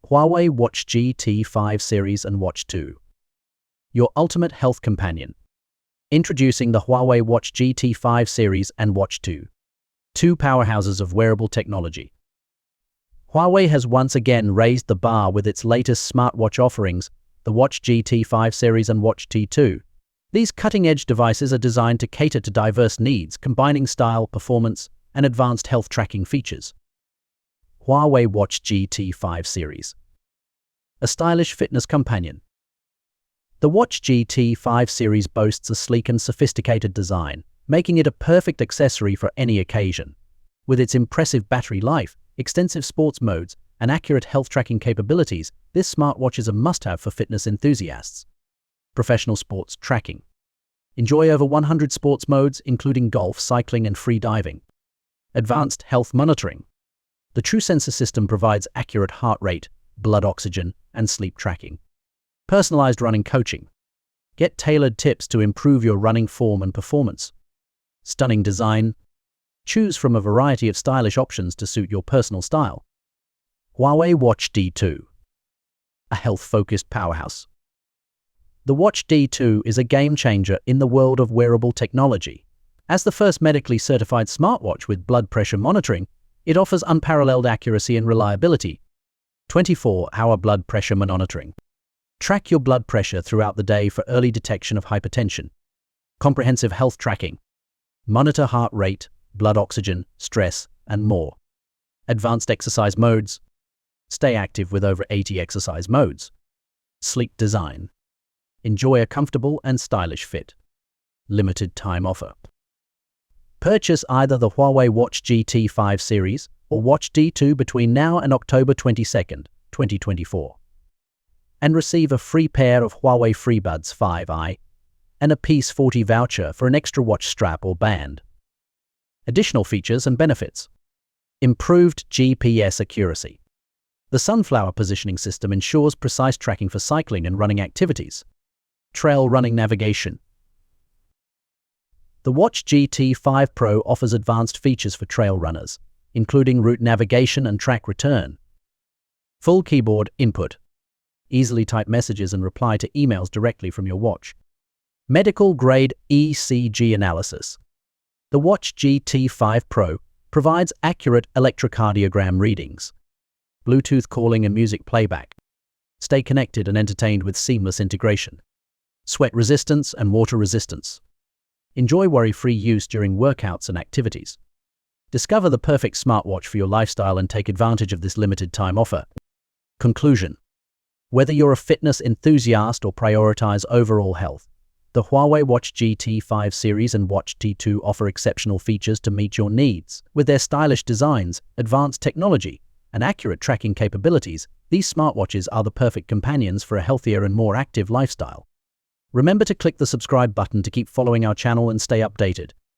Huawei Watch GT5 series and Watch 2. Your ultimate health companion. Introducing the Huawei Watch GT5 series and Watch 2. Two powerhouses of wearable technology. Huawei has once again raised the bar with its latest smartwatch offerings, the Watch GT5 series and Watch T2. These cutting-edge devices are designed to cater to diverse needs, combining style, performance, and advanced health tracking features. Huawei Watch GT5 series. A stylish fitness companion. The Watch GT5 series boasts a sleek and sophisticated design, making it a perfect accessory for any occasion. With its impressive battery life, extensive sports modes, and accurate health tracking capabilities, this smartwatch is a must-have for fitness enthusiasts. Professional sports tracking. Enjoy over 100 sports modes, including golf, cycling, and free diving. Advanced health monitoring. The True Sensor system provides accurate heart rate, blood oxygen, and sleep tracking. Personalized running coaching. Get tailored tips to improve your running form and performance. Stunning design. Choose from a variety of stylish options to suit your personal style. Huawei Watch D2. A health-focused powerhouse. The Watch D2 is a game-changer in the world of wearable technology. As the first medically certified smartwatch with blood pressure monitoring, it offers unparalleled accuracy and reliability. 24-hour blood pressure monitoring. Track your blood pressure throughout the day for early detection of hypertension. Comprehensive health tracking. Monitor heart rate, blood oxygen, stress, and more. Advanced exercise modes. Stay active with over 80 exercise modes. Sleek design. Enjoy a comfortable and stylish fit. Limited time offer. Purchase either the Huawei Watch GT5 series or Watch D2 between now and October 22nd, 2024. And receive a free pair of Huawei FreeBuds 5i and a Piece 40 voucher for an extra watch strap or band. Additional features and benefits. Improved GPS accuracy. The Sunflower positioning system ensures precise tracking for cycling and running activities. Trail running navigation. The Watch GT5 Pro offers advanced features for trail runners, including route navigation and track return. Full keyboard input. Easily type messages and reply to emails directly from your watch. Medical-grade ECG analysis. The Watch GT5 Pro provides accurate electrocardiogram readings. Bluetooth calling and music playback. Stay connected and entertained with seamless integration. Sweat resistance and water resistance. Enjoy worry-free use during workouts and activities. Discover the perfect smartwatch for your lifestyle and take advantage of this limited time offer. Conclusion. Whether you're a fitness enthusiast or prioritize overall health, the Huawei Watch GT5 series and Watch T2 offer exceptional features to meet your needs. With their stylish designs, advanced technology, and accurate tracking capabilities, these smartwatches are the perfect companions for a healthier and more active lifestyle. Remember to click the subscribe button to keep following our channel and stay updated.